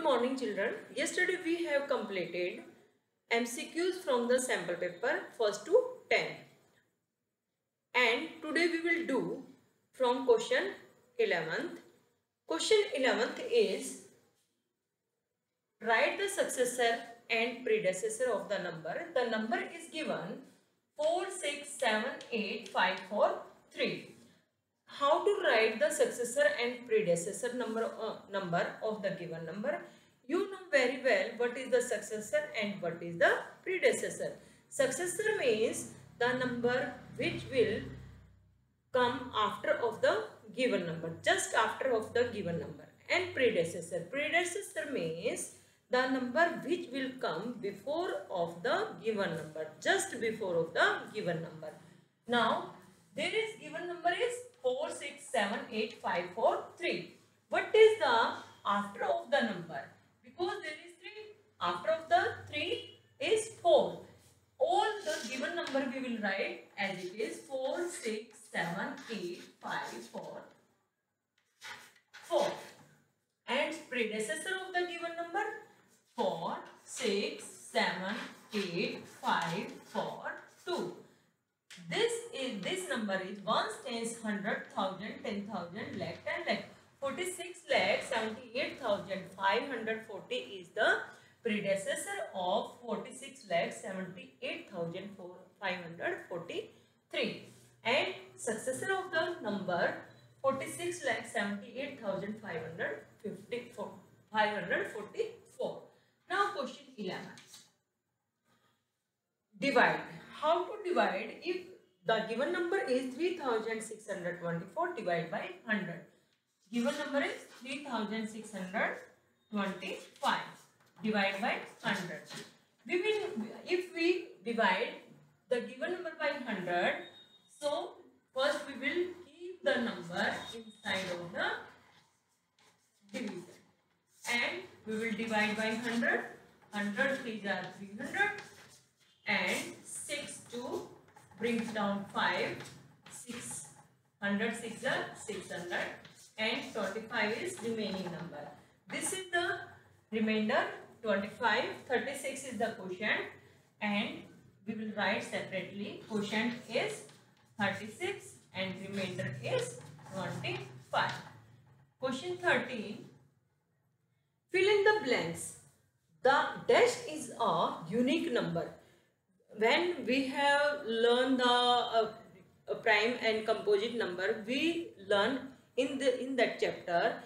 morning children. Yesterday we have completed MCQs from the sample paper 1st to 10. And today we will do from question 11th. Question 11th is write the successor and predecessor of the number. The number is given 4678543. How to write the successor and predecessor number of the given number? You know very well what is the successor and what is the predecessor. Successor means the number which will come after of the given number, just after of the given number. And predecessor means the number which will come before of the given number, just before of the given number. Now there is given number is 4678543. What is the after of the number? Because there is 3. After of the 3 is 4. All the given number we will write as it is 4678544. And predecessor of the given number 467852. This number is ones, tens, 100,000, 10,000, lakh, 10 lakh. 46,78,540 is the predecessor of 46,78,543. And successor of the number 46,78,544. Now question 11. Divide. How to divide if the given number is 3624 divided by 100. Given number is 3625 divided by 100. If we divide the given number by 100, so first we will keep the number inside of the division and we will divide by 100. 100 3s are 300 and 6 2 brings down 5. 600 6 are 600 and 25 is remaining number. This is the remainder 25. 36 is the quotient and we will write separately. Quotient is 36 and remainder is 25. Question 13. Fill in the blanks. The dash is a unique number. When we have learned the prime and composite number, we learn in that chapter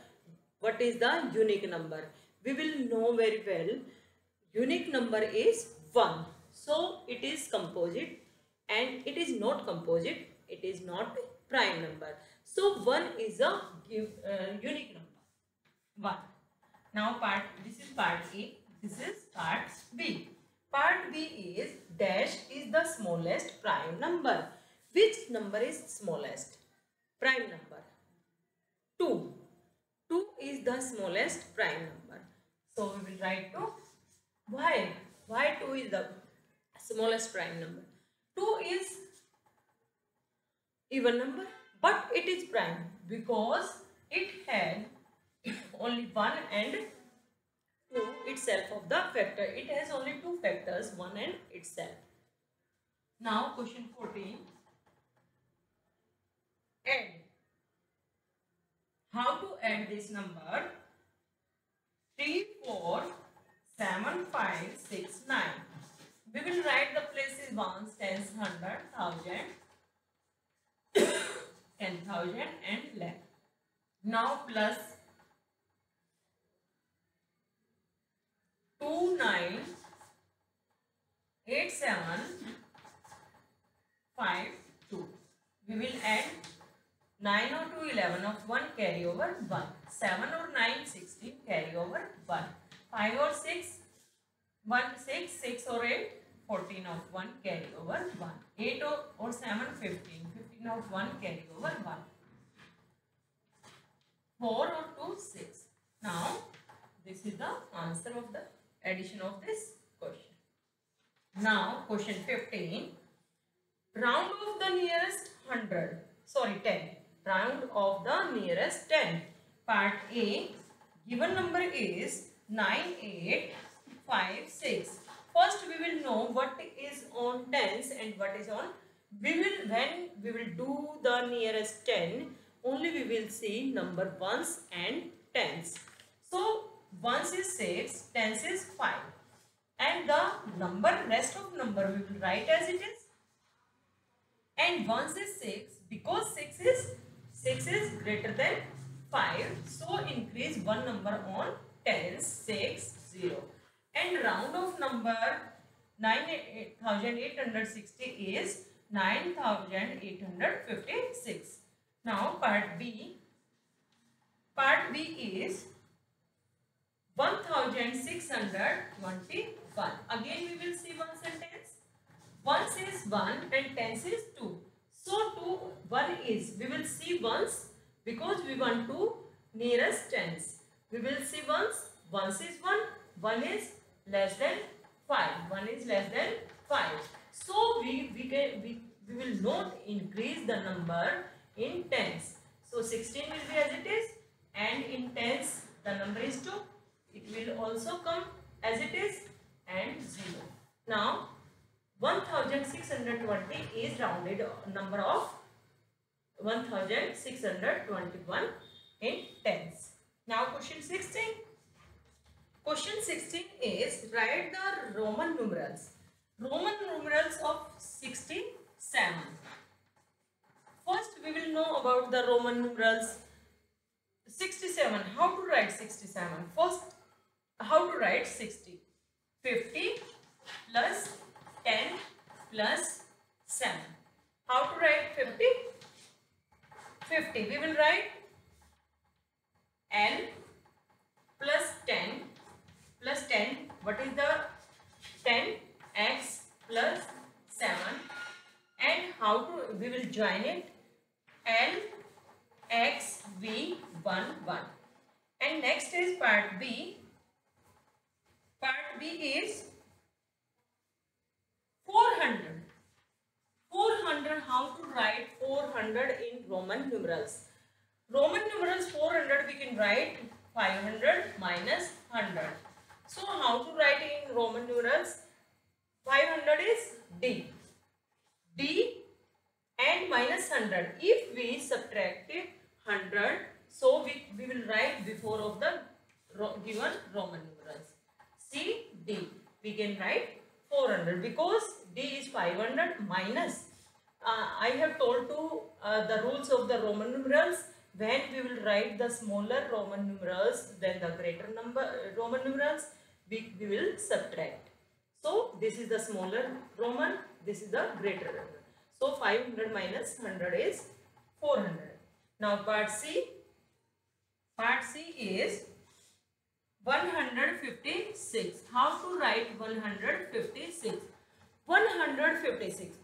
what is the unique number. We will know very well. Unique number is 1. So it is composite, and it is not composite. It is not prime number. So 1 is a unique number. 1. Now this is part A. This is part B. Part B is dash is the smallest prime number. Which number is smallest? Prime number. 2. 2 is the smallest prime number. So we will write 2. Why 2 is the smallest prime number? 2 is even number, but it is prime because it had only 1 and 2 itself of the factor. It has only 2 factors, 1 and itself. Now question 14. Add. How to add this number? 3 4 7 5 6 9. We will write the places ones, tens, 100, 1000, 10,000 and lakh. Now plus 2 9 8 7 5 2. We will add 9 or 2 11 of 1 carry over 1. 7 or 9 16 carry over 1. 5 or 6 1 6 6 or 8 14 of 1 carry over 1. 8 or 7 15 15 of 1 carry over 1. 4 or 2 6. Now this is the answer of the addition of this question. Now question 15. Round of the nearest 10. Round of the nearest 10. Part A. Given number is 9, 8, 5, 6. First we will know what is on tens and what is on. When we will do the nearest 10, only we will see number ones and tens. So ones is 6, tens is 5. And the rest of number we will write as it is. And ones is 6, because 6 is greater than 5. So increase one number on tens, 6, 0. And round of number 9860 is 9856. Now part B. Part B is 1621. Again we will see ones and tens. Ones is 1 and tens is 2. So 1 is, we will see ones because we want to nearest tens. We will see ones. Ones is 1. 1 is less than 5. 1 is less than 5. So we will not increase the number in tens. So 16 will be as it is, and in tens the number is 2. It will also come as it is, and 0. Now 1620 is rounded number of 1621 in tens. Now question 16. Question 16 is write the Roman numerals. Roman numerals of 67. First we will know about the Roman numerals. 67. How to write 67? First, how to write 60? 50 plus 10 plus 7. How to write 50? 50. We will write L plus 10 plus 10. What is the 10? X plus 7. And how to, we will join it. L X V 1 1. And next is part B. Part B is 400. 400, how to write 400 in Roman numerals? Roman numerals 400 we can write 500 minus 100. So how to write in Roman numerals? 500 is D. D and minus 100. If we subtract 100, so we will write before of the given Roman numerals. C, D. We can write 400 because D is 500 minus. I have told to the rules of the Roman numerals. When we will write the smaller Roman numerals than the greater number Roman numerals, we will subtract. So this is the smaller Roman, this is the greater Roman. So 500 minus 100 is 400. Now part C. Part C is 156. How to write 156? 156.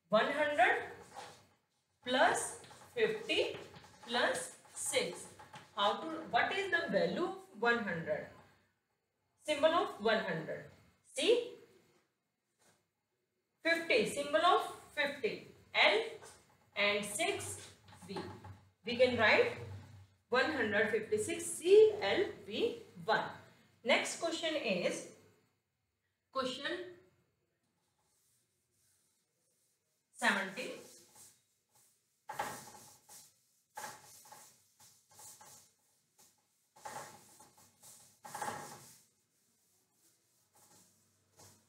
100 plus 50 plus 6. How to? What is the value of 100? Symbol of 100. See? 50. Symbol of 50. L and 6 V. We can write 156 CLV1. Next question is question 70.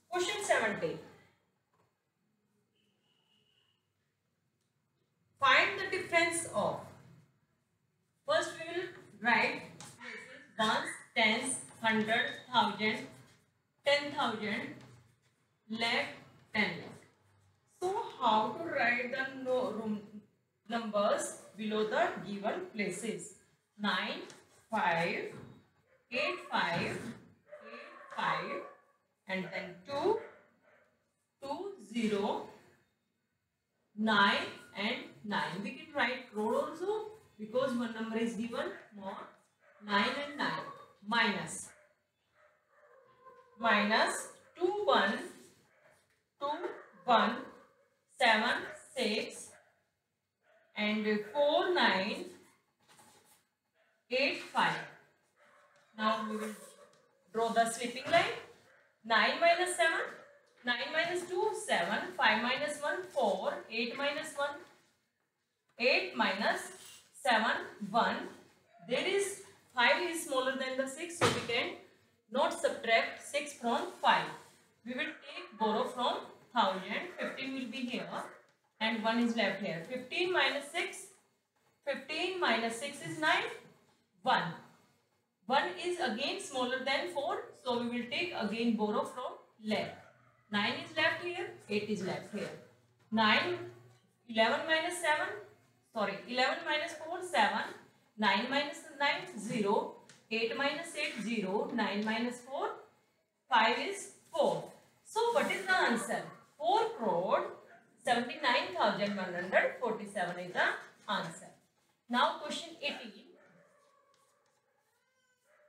Question 70. Find the difference of. First we will write ones, tens, 100, 1000, 10,000, lakh, 10 lakh. So how to write the numbers below the given places? 9, 5, 8, 5, 8, 5, and then 2, 2, 0, 9 and 9. We can write crore also because one number is given, more 9 and 9. Minus 2, 1, 2, 1, 7, 6, and 4, 9, 8, 5. Now we will Draw the slipping line. 9 minus 7. 9 minus 2, 7. 5 minus 1, 4. 8 minus 1, 8 minus 7, 1. There is 5 is smaller than the 6, so we can not subtract 6 from 5. We will take borrow from 1000. 15 will be here and 1 is left here. 15 minus 6. 15 minus 6 is 9. 1. 1 is again smaller than 4, so we will take again borrow from left. 9 is left here, 8 is left here. 9, 11 minus 7, sorry, 11 minus 4, 7. 9 minus 9, 0. 8 minus 8, 0. 9 minus 4, 5 is 4. So what is the answer? 4 crore 79,147 is the answer. Now question 18.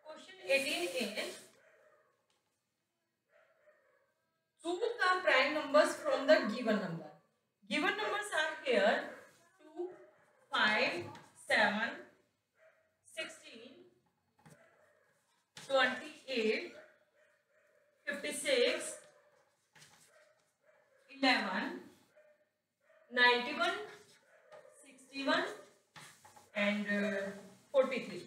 Question 18 is choose the prime numbers from the given number. Given numbers are here 2, 5, 7, 16, 28, 56, 11, 91, 61 and 43.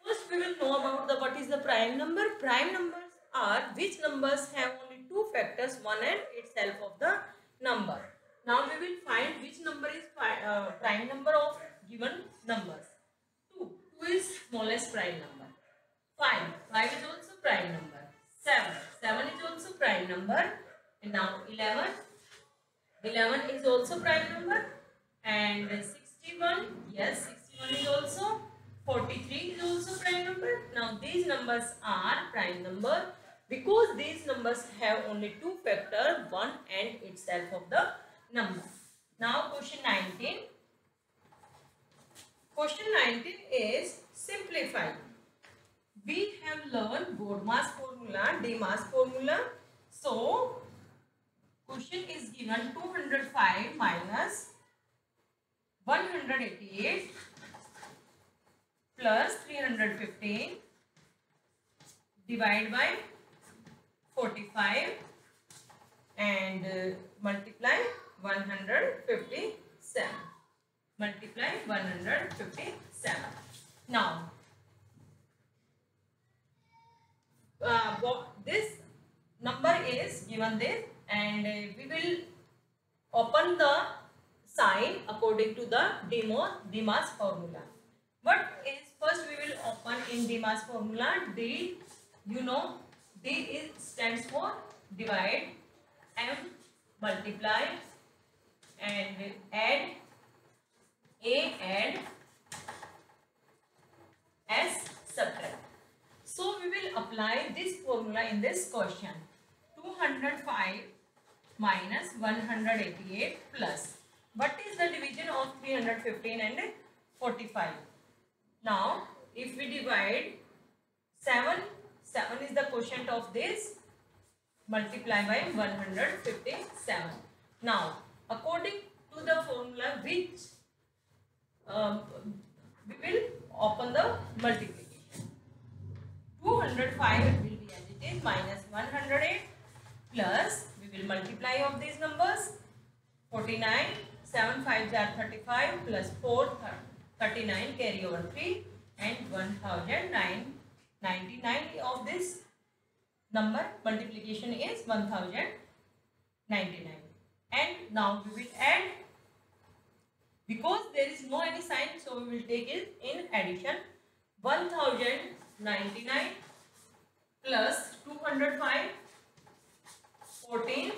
First we will know about the what is the prime number. Prime numbers are which numbers have only two factors, one and itself of the number. Now we will find which number is prime number of given numbers. 2. 2 is smallest prime number. 5. 5 is also prime number. 7. 7 is also prime number. And now 11. 11 is also prime number. And 61. Yes, 61 is also. 43 is also prime number. Now these numbers are prime number because these numbers have only two factors, one and itself of the number. Now question 19. Question 19 is simplify. We have learned BODMAS formula, DMAS formula. So question is given 205 minus 188 plus 315 divided by 45 and multiply 157. Multiply 157. Now, this number is given this and we will open the sign according to the DMAS formula. What is first we will open in DMAS formula? D, you know, D stands for divide, M multiply and add, A add, S subtract. So we will apply this formula in this question. 205 minus 188 plus. What is the division of 315 and 45? Now, if we divide 7, 7 is the quotient of this, multiply by 157. Now, according to the formula which we will open the multiplication. 205 will be as it is minus 108 plus we will multiply of these numbers 49, 7 5s are 35 plus 4 39 carry over 3 and 1099 of this number multiplication is 1099 and now we will add because there is no any sign so we will take it in addition 1099 plus 205 14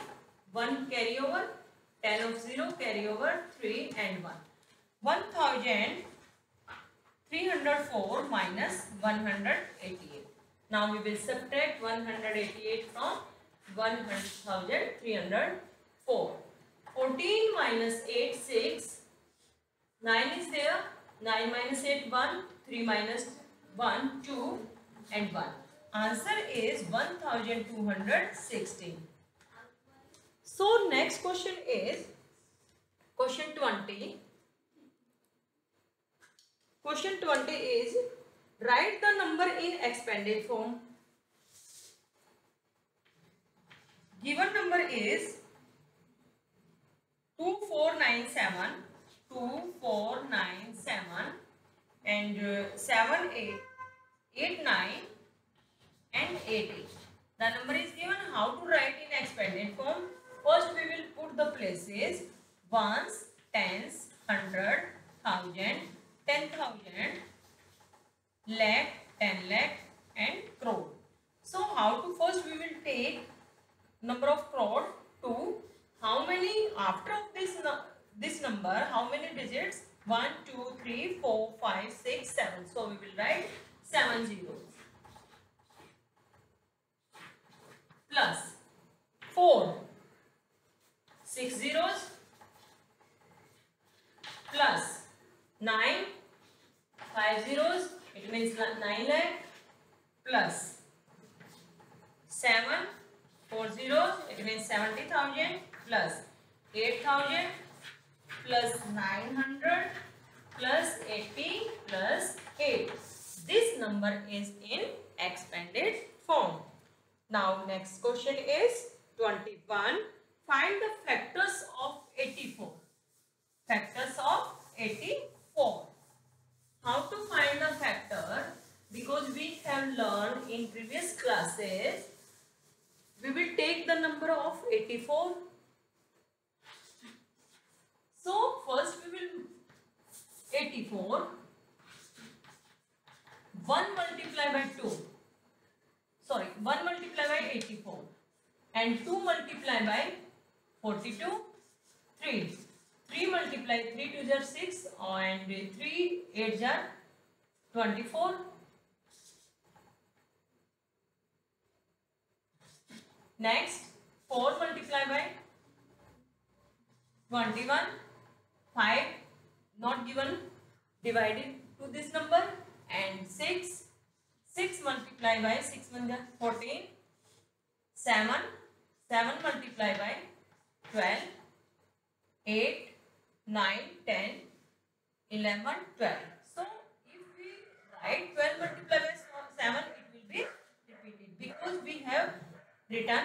1 carry over 10 of 0 carry over 3 and 1 1304 minus 188. Now we will subtract 188 from 1304. 14 minus 8 6. 9 is there. 9 minus 8 1. 3 minus 1 2 and 1. Answer is 1216. So next question is question 20. Question 20 is write the number in expanded form. Given number is 2497, 2497 and 7889 and 80. The number is given. How to write in expanded form? First we will put the places ones, tens, hundred, thousand, 10,000, lakh, 10 lakh and crore. So how to first we will take number of crore to how many after this number how many digits? 1, 2, 3, 4, 5, 6, 7. So we will write 7 zeros plus 4, 6 zeros plus 9, 5 zeros, it means 9 lakh plus 7, 4 zeros, it means 70,000 plus 8,000 plus 900 plus 80 plus 8. This number is in expanded form. Now next question is 21. Find the factors of 84. Factors of 84. How to find the factor? Because we have learned in previous classes, we will take the number of 84. So first we will 84, 1 multiply by 2, sorry 1 multiply by 84 and 2 multiply by 42, 3 multiply 3 2s are 6 and 3 8s are 24. Next 4 multiply by 21, 5 not given, divided to this number and 6 multiply by 6 1 is 14, 7 multiply by 12, 8 9 10 11 12. So if we write 12 multiply by 7, it will be repeated because we have written.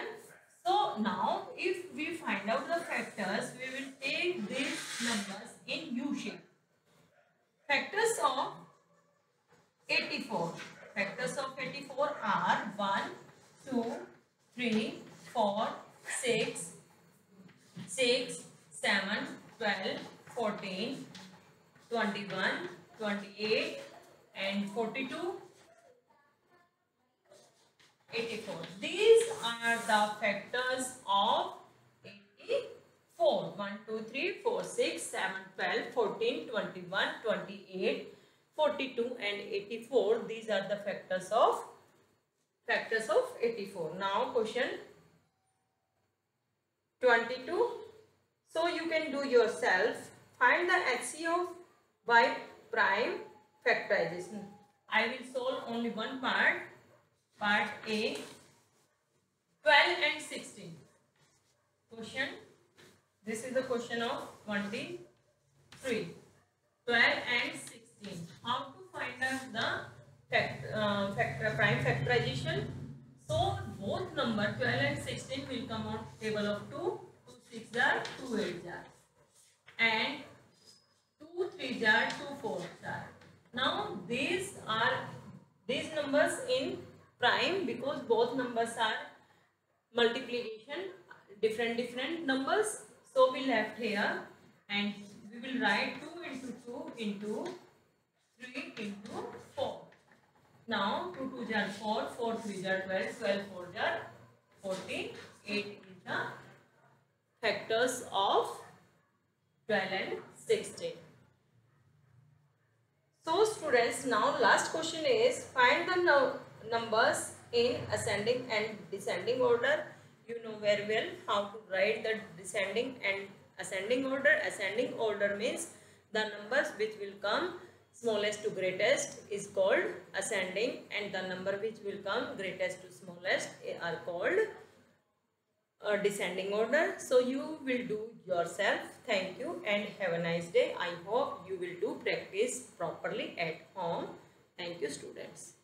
So now if we find out the factors, we will take these numbers in U shape. Factors of 84. Factors of 84 are 1, 2, 3, 4, 6, 7, 12, 14, 21, 28 and 42, 84. These are the factors of 84. 1, 2, 3, 4, 6, 7, 12, 14, 21, 28, 42 and 84. These are the factors of 84. Now question 22. So you can do yourself. Find the HCF of y prime factorization. I will solve only one part. Part A, 12 and 16. Question. This is the question of 23. 12 and 16. How to find out the prime factorization? So both number 12 and 16 will come on table of 2. 2 6 are 2 8 are, and 2 3 are 2 4 are. Now these numbers in prime because both numbers are multiplication, different numbers. So we left here and we will write 2 into 2 into 3 into 4. Now 2 2s are 4, 4 3s are 12, 12 4s are 14, 8 is the factors of 12 and 16. So students, now last question is find the numbers in ascending and descending order. You know very well how to write the descending and ascending order. Ascending order means the numbers which will come smallest to greatest is called ascending, and the number which will come greatest to smallest are called descending order. So you will do yourself. Thank you and have a nice day. I hope you will do practice properly at home. Thank you students.